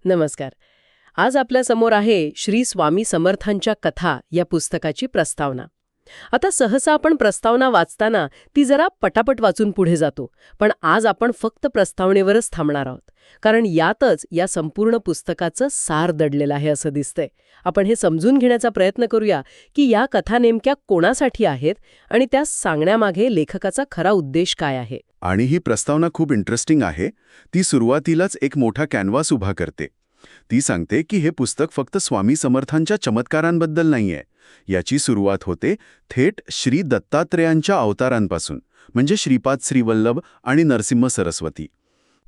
नमस्कार. आज आपल्यासमोर आहे श्री स्वामी समर्थांच्या कथा या पुस्तकाची प्रस्तावना. आता सहसा आपण प्रस्तावना वाचताना ती जरा पटापट वाचून पुढे जातो, पण आज आपण फक्त प्रस्तावनेवरच थांबणार आहोत, कारण यातच या संपूर्ण पुस्तकाचं सार दडलेलं आहे असं दिसतंय. आपण हे समजून घेण्याचा प्रयत्न करूया की या कथा नेमक्या कोणासाठी आहेत आणि त्या सांगण्यामागे लेखकाचा खरा उद्देश काय आहे. आणि ही प्रस्तावना खूप इंटरेस्टिंग आहे. ती सुरुवातीलाच एक मोठा कॅनव्हास उभा करते. ती सांगते की हे पुस्तक फक्त स्वामी समर्थांच्या चमत्कारांबद्दल नाहीये. याची सुरुवात होते थेट श्री दत्तात्रेयांच्या अवतारांपासून, म्हणजे श्रीपाद श्रीवल्लभ आणि नरसिंह सरस्वती.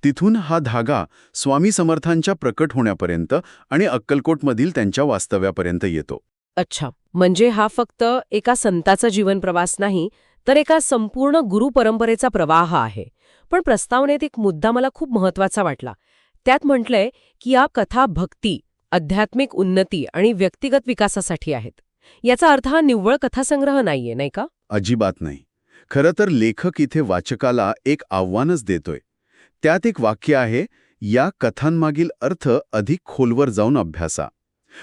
तिथून हा धागा स्वामी समर्थांच्या प्रकट होण्यापर्यंत आणि अक्कलकोटमधील त्यांच्या वास्तव्यापर्यंत येतो. अच्छा, म्हणजे हा फक्त एका संताचा जीवनप्रवास नाही, तर एका संपूर्ण गुरु परंपरेचा प्रवाह आहे. पण प्रस्तावनेत एक मुद्दा मला खूप महत्वाचा वाटला. त्यात म्हटलंय की या कथा भक्ती, आध्यात्मिक उन्नती आणि व्यक्तिगत विकासासाठी आहेत. याचा अर्थ हा निव्वळ कथासंग्रह नाहीये, नाही का? अजिबात नाही. खरं तर लेखक इथे वाचकाला एक आव्हानच देतोय. त्यात एक वाक्य आहे, या कथांमागील अर्थ अधिक खोलवर जाऊन अभ्यासा.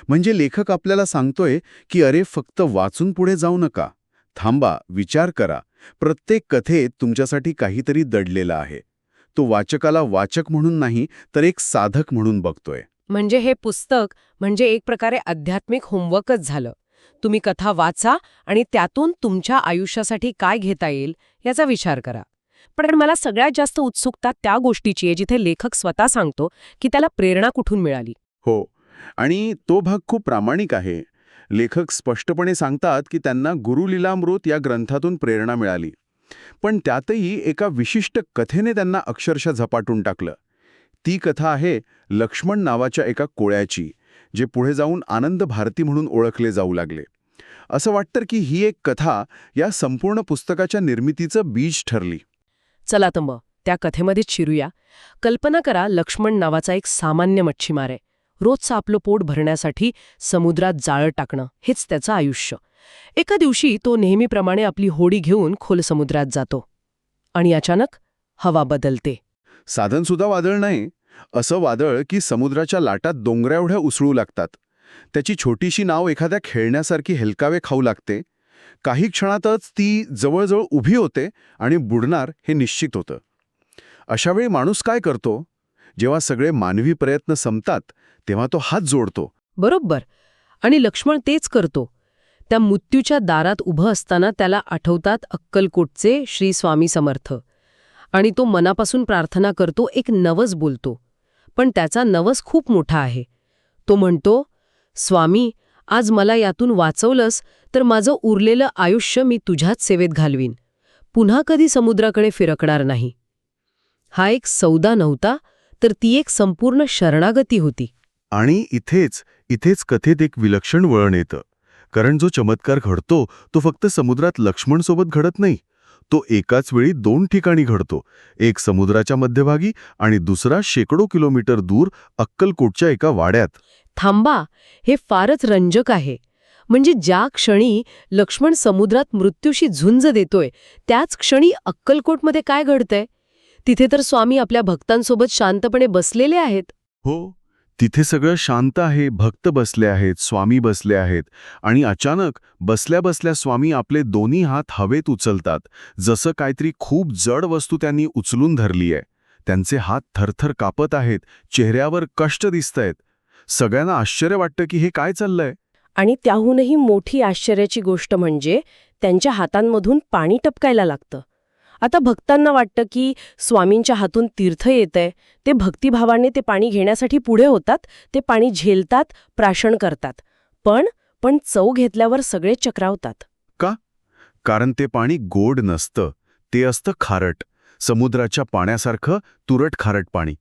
म्हणजे लेखक आपल्याला सांगतोय की अरे फक्त वाचून पुढे जाऊ नका, थांबा, विचार करा. प्रत्येक कथेत तुमच्यासाठी काहीतरी दडलेलं आहे. तो वाचकाला वाचक म्हणून नाही, तर एक साधक म्हणून बघतोय. म्हणजे हे पुस्तक म्हणजे एक प्रकारे आध्यात्मिक होमवर्कच झालं. तुम्ही कथा वाचा आणि त्यातून तुमच्या आयुष्यासाठी काय घेता येईल याचा विचार करा. पण मला सगळ्यात जास्त उत्सुकता त्या गोष्टीची आहे जिथे लेखक स्वतः सांगतो की त्याला प्रेरणा कुठून मिळाली. हो, आणि तो भाग खूप प्रामाणिक आहे. लेखक स्पष्टपणे सांगतात की त्यांना गुरुलीलामृत या ग्रंथातून प्रेरणा मिळाली. पण त्यातही एका विशिष्ट कथेने त्यांना अक्षरशः झपाटून टाकलं. ती कथा आहे लक्ष्मण नावाच्या एका कोळ्याची, जे पुढे जाऊन आनंद भारती म्हणून ओळखले जाऊ लागले. असं वाटतं की ही एक कथा या संपूर्ण पुस्तकाच्या निर्मितीचं बीज ठरली. चला तर मग त्या कथेमध्येच शिरूया. कल्पना करा, लक्ष्मण नावाचा एक सामान्य मच्छीमार आहे. रोजचं आपलं पोट भरण्यासाठी समुद्रात जाळं टाकणं हेच त्याचं आयुष्य. एका दिवशी तो नेहमीप्रमाणे आपली होडी घेऊन खोल समुद्रात जातो आणि अचानक हवा बदलते. साधनसुद्धा वादळ नाही, असं वादळ की समुद्राच्या लाटात डोंगराएवढ्या उसळू लागतात. त्याची छोटीशी नाव एखाद्या खेळण्यासारखी हेलकावे खाऊ लागते. काही क्षणातच ती जवळजवळ उभी होते आणि बुडणार हे निश्चित होतं. अशावेळी माणूस काय करतो? जेव्हा सगळे मानवी प्रयत्न संपतात तेव्हा तो हात जोडतो. बरोबर. आणि लक्ष्मण तेच करतो. त्या मृत्यूच्या दारात उभं असताना त्याला आठवतात अक्कलकोटचे श्री स्वामी समर्थ, आणि तो मनापासून प्रार्थना करतो, एक नवस बोलतो. पण त्याचा नवस खूप मोठा आहे. तो म्हणतो, स्वामी, आज मला यातून वाचवलंस तर माझं उरलेलं आयुष्य मी तुझ्याच सेवेत घालवीन. पुन्हा कधी समुद्राकडे फिरकणार नाही. हा एक सौदा नव्हता, तर ती एक संपूर्ण शरणागती होती. आणि इथेच कथेत एक विलक्षण वळण येतं. कारण जो चमत्कार घडतो तो फक्त समुद्रात लक्ष्मणसोबत घडत नाही. तो एकाच वेळी दोन ठिकाणी घडतो. एक समुद्राच्या मध्यभागी आणि दुसरा शेकडो किलोमीटर दूर अक्कलकोटच्या एका वाड्यात. थांबा, हे फारच रंजक आहे. म्हणजे ज्या क्षणी लक्ष्मण समुद्रात मृत्यूशी झुंज देतोय, त्याच क्षणी अक्कलकोटमध्ये काय घडतंय? तिथे तर स्वामी आपल्या भक्तांसोबत शांतपणे बसलेले आहेत. हो, तिथे सगळं शांत आहे, भक्त बसले आहेत, स्वामी बसले आहेत. आणि अचानक बसल्या बसल्या स्वामी आपले दोन्ही हात हवेत उचलतात, जसं काहीतरी खूप जड वस्तू त्यांनी उचलून धरली आहे. त्यांचे हात थरथर कापत आहेत, चेहऱ्यावर कष्ट दिसतायत. सगळ्यांना आश्चर्य वाटतं की हे काय चाललंय. आणि त्याहूनही मोठी आश्चर्याची गोष्ट म्हणजे त्यांच्या हातांमधून पाणी टपकायला लागतं. आता भक्तांना वाटतं की स्वामींच्या हातून तीर्थ येतंय. ते भक्तिभावाने ते पाणी घेण्यासाठी पुढे होतात, ते पाणी झेलतात, प्राशन करतात. पण चव घेतल्यावर सगळे चक्रावतात. का? कारण ते पाणी गोड नसतं, ते असतं खारट. समुद्राच्या पाण्यासारखं तुरट खारट पाणी.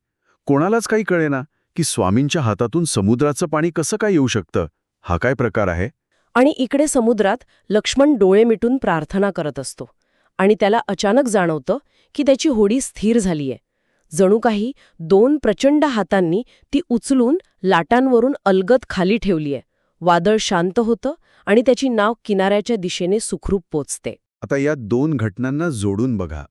कोणालाच काही कळेना की स्वामींच्या हातातून समुद्राचं पाणी कसं काय येऊ शकतं. हा काय प्रकार आहे? आणि इकडे समुद्रात लक्ष्मण डोळे मिटून प्रार्थना करत असतो आणि त्याला अचानक जाणवतं की त्याची होडी स्थिर झालीये. जणू काही दोन प्रचंड हातांनी ती उचलून लाटांवरून अलगद खाली ठेवलीये. वादळ शांत होतं आणि त्याची नाव किनाऱ्याच्या दिशेने सुखरूप पोचते. आता या दोन घटनांना जोडून बघा.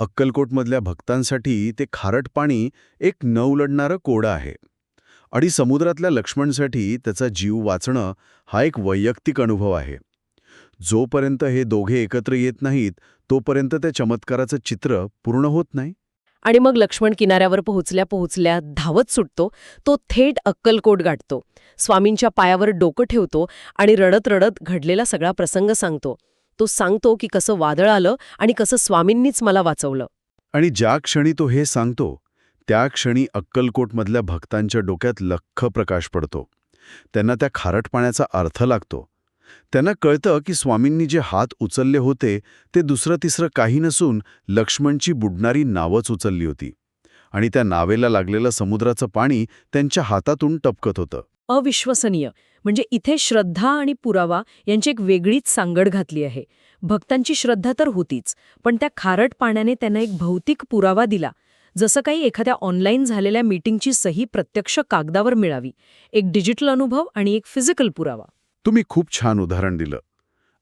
अक्कलकोटमधल्या भक्तांसाठी ते खारट पाणी एक न उलटणारं कोडं आहे. आणि समुद्रातल्या लक्ष्मणसाठी त्याचा जीव वाचणं हा एक वैयक्तिक अनुभव आहे. जोपर्यंत हे दोघे एकत्र येत नाहीत तोपर्यंत त्या चमत्काराचं चित्र पूर्ण होत नाही. आणि मग लक्ष्मण किनाऱ्यावर पोहोचल्या पोहोचल्या धावत सुटतो. तो थेट अक्कलकोट गाठतो, स्वामींच्या पायावर डोकं ठेवतो आणि रडत रडत घडलेला सगळा प्रसंग सांगतो. तो सांगतो की कसं वादळ आलं आणि कसं स्वामींनीच मला वाचवलं. आणि ज्या क्षणी तो हे सांगतो त्या क्षणी अक्कलकोटमधल्या भक्तांच्या डोक्यात लख्ख प्रकाश पडतो. त्यांना त्या खारट पाण्याचा अर्थ लागतो. त्यांना कळतं की स्वामींनी जे हात उचलले होते ते दुसरं तिसरं काही नसून लक्ष्मणची बुडणारी नावच उचलली होती. आणि त्या नावेला लागलेलं समुद्राचं पाणी त्यांच्या हातातून टपकत होतं. अविश्वसनीय. म्हणजे इथे श्रद्धा आणि पुरावा यांची एक वेगळीच सांगड घातली आहे. भक्तांची श्रद्धा तर होतीच, पण त्या खारट पाण्याने त्यांना एक भौतिक पुरावा दिला. जसं काही एखाद्या ऑनलाईन झालेल्या मीटिंगची सही प्रत्यक्ष कागदावर मिळावी. एक डिजिटल अनुभव आणि एक फिजिकल पुरावा. तुम्ही खूप छान उदाहरण दिलं.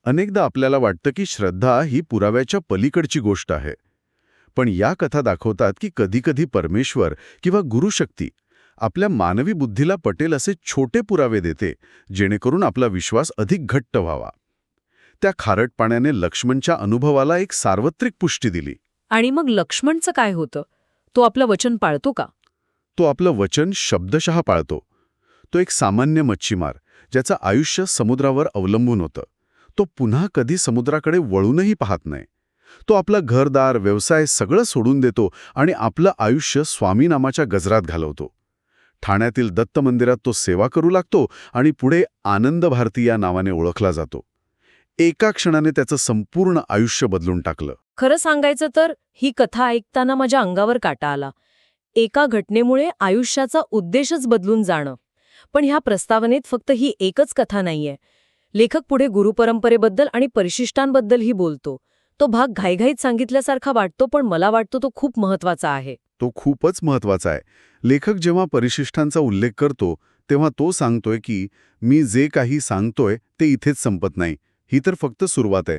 अनेकदा आपल्याला वाटतं की श्रद्धा ही पुराव्याच्या पलीकडची गोष्ट आहे. पण या कथा दाखवतात की कधीकधी परमेश्वर किंवा गुरुशक्ती आपल्या मानवी बुद्धीला पटेल असे छोटे पुरावे देते, जेणेकरून आपला विश्वास अधिक घट्ट व्हावा. त्या खारट पाण्याने लक्ष्मणच्या अनुभवाला एक सार्वत्रिक पुष्टी दिली. आणि मग लक्ष्मणचं काय होतं? तो आपलं वचन पाळतो का? तो आपलं वचन शब्दशः पाळतो. तो एक सामान्य मच्छीमार ज्याचं आयुष्य समुद्रावर अवलंबून होतं. तो पुन्हा कधी समुद्राकडे वळूनही पाहत नाही. तो आपलं घरदार, व्यवसाय सगळं सोडून देतो आणि आपलं आयुष्य स्वामी नामाच्या गजरात घालवतो. ठाण्यातील दत्त मंदिरात तो सेवा करू लागतो आणि पुढे आनंद भारती या नावाने ओळखला जातो. एका क्षणाने त्याचं संपूर्ण आयुष्य बदलून टाकलं. खरं सांगायचं तर ही कथा ऐकताना माझ्या अंगावर काटा आला. एका घटनेमुळे आयुष्याचा उद्देशच बदलून जाणं. पण ह्या प्रस्तावनेत फक्त ही एकच कथा नाहीये. लेखक पुढे गुरुपरंपरेबद्दल आणि परिशिष्टांबद्दलही बोलतो. तो भाग घाईघाईत सांगितल्यासारखा वाटतो, पण मला वाटतो तो खूप महत्वाचा आहे. तो खूपच महत्वाचा आहे. लेखक जेव्हा परिशिष्टांचा उल्लेख करतो तेव्हा तो सांगतोय की मी जे काही सांगतोय ते इथेच संपत नाही. ही तर फक्त सुरुवात आहे.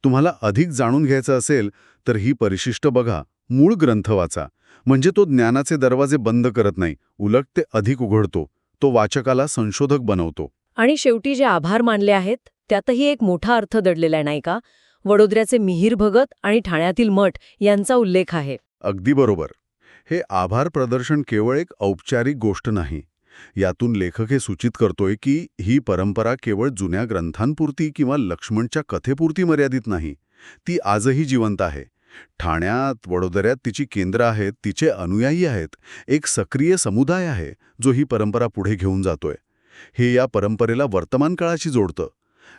तुम्हाला अधिक जाणून घ्यायचं असेल तर ही परिशिष्ट बघा, मूळ ग्रंथ वाचा. म्हणजे तो ज्ञानाचे दरवाजे बंद करत नाही, उलट ते अधिक उघडतो. तो वाचकाला संशोधक बनवतो. आणि शेवटी जे आभार मानले आहेत त्यातही एक मोठा अर्थ दडलेला आहे, नाही का? वडोदऱ्याचे मिहीर भगत आणि ठाण्यातील मठ यांचा उल्लेख आहे. अगदी बरोबर. हे आभार प्रदर्शन केवळ एक औपचारिक गोष्ट नाही. यातून लेखक हे सूचित करतोय की ही परंपरा केवळ जुन्या ग्रंथांपुरती किंवा लक्ष्मणच्या कथेपुरती मर्यादित नाही. ती आजही जिवंत आहे. ठाण्यात, वडोदऱ्यात तिची केंद्र आहेत, तिचे अनुयायी आहेत. एक सक्रिय समुदाय आहे जो ही परंपरा पुढे घेऊन जातोय. हे या परंपरेला वर्तमान काळाशी जोडतं.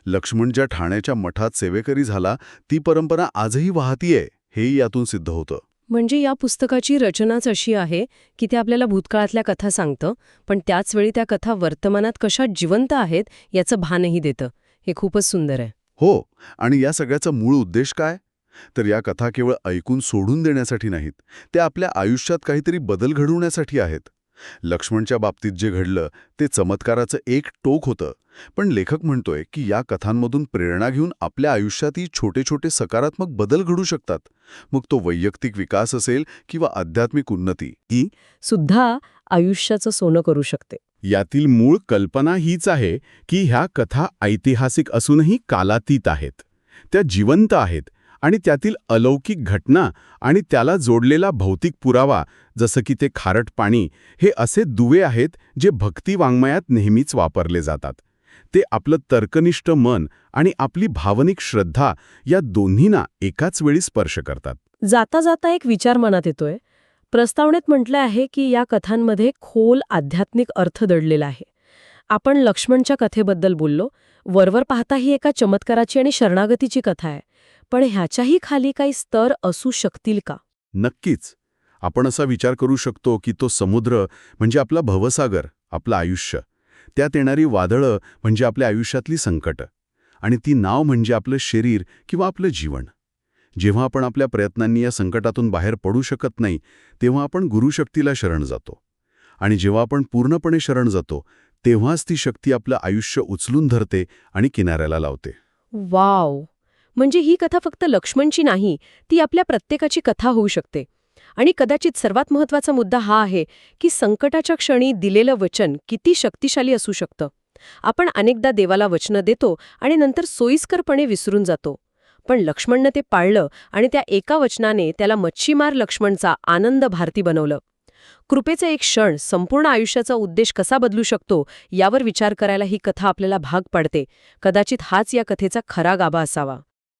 लक्ष्मण ज्या ठाण्याच्या मठात सेवेकरी झाला ती परंपरा आजही वाहतीये, हेही यातून सिद्ध होतं. म्हणजे या पुस्तकाची रचनाच अशी आहे की ते आपल्याला भूतकाळातल्या कथा सांगतं, पण त्याचवेळी त्या कथा वर्तमानात कशा जिवंत आहेत याचं भानही देतं. हे खूपच सुंदर आहे. हो, आणि या सगळ्याचा मूळ उद्देश काय? तर या कथा केवळ ऐकून सोडून देण्यासाठी नाहीत. त्या आपल्या आयुष्यात काहीतरी बदल घडवण्यासाठी आहेत. लक्ष्मणच्या बाबतीत जे घडलं ते चमत्काराचं एक टोक होतं. पण लेखक म्हणतोय की या कथांमधून प्रेरणा घेऊन आपल्या आयुष्यातही छोटे छोटे सकारात्मक बदल घडू शकतात. मग तो वैयक्तिक विकास असेल किंवा आध्यात्मिक उन्नती, ही सुद्धा आयुष्याचं सोनं करू शकते. यातील मूळ कल्पना हीच आहे की ह्या कथा ऐतिहासिक असूनही कालातीत आहेत. त्या जिवंत आहेत आणि त्यातील अलौकिक घटना आणि त्याला जोडलेला भौतिक पुरावा, जसं की ते खारट पाणी, हे असे दुवे आहेत जे भक्ती वाङ्मयात नेहमीच वापरले जातात. ते आपलं तर्कनिष्ठ मन आणि आपली भावनिक श्रद्धा या दोन्हींना एकाच वेळी स्पर्श करतात. जाता जाता एक विचार मनात येतोय. प्रस्तावनेत म्हटलं आहे की या कथांमध्ये खोल आध्यात्मिक अर्थ दडलेला आहे. आपण लक्ष्मणच्या कथेबद्दल बोललो. वरवर पाहता ही एका चमत्काराची आणि शरणागतीची कथा आहे. पण ह्याच्याही खाली काही स्तर असू शकतील का? नक्कीच. आपण असा विचार करू शकतो की तो समुद्र म्हणजे आपला भवसागर, आपलं आयुष्य. त्यात येणारी वादळं म्हणजे आपल्या आयुष्यातली संकटं. आणि ती नाव म्हणजे आपलं शरीर किंवा आपलं जीवन. जेव्हा आपण आपल्या प्रयत्नांनी या संकटातून बाहेर पडू शकत नाही तेव्हा आपण गुरुशक्तीला शरण जातो. आणि जेव्हा आपण पूर्णपणे शरण जातो तेव्हाच ती शक्ती आपलं आयुष्य उचलून धरते आणि किनाऱ्याला लावते. वाव! म्हणजे ही कथा फक्त लक्ष्मणची नाही, ती आपल्या प्रत्येकाची कथा होऊ शकते. आणि कदाचित सर्वात महत्त्वाचा मुद्दा हा आहे की संकटाच्या क्षणी दिलेलं वचन किती शक्तिशाली असू शकतं. आपण अनेकदा देवाला वचनं देतो आणि नंतर सोयीस्करपणे विसरून जातो. पण लक्ष्मणनं ते पाळलं आणि त्या एका वचनाने त्याला मच्छीमार लक्ष्मणचा आनंद भारती बनवलं. कृपेचा एक क्षण संपूर्ण आयुष्याचा उद्देश कसा बदलू शकतो यावर विचार करायला ही कथा आपल्याला भाग पाडते. कदाचित हाच या कथेचा खरा गाभा असावा.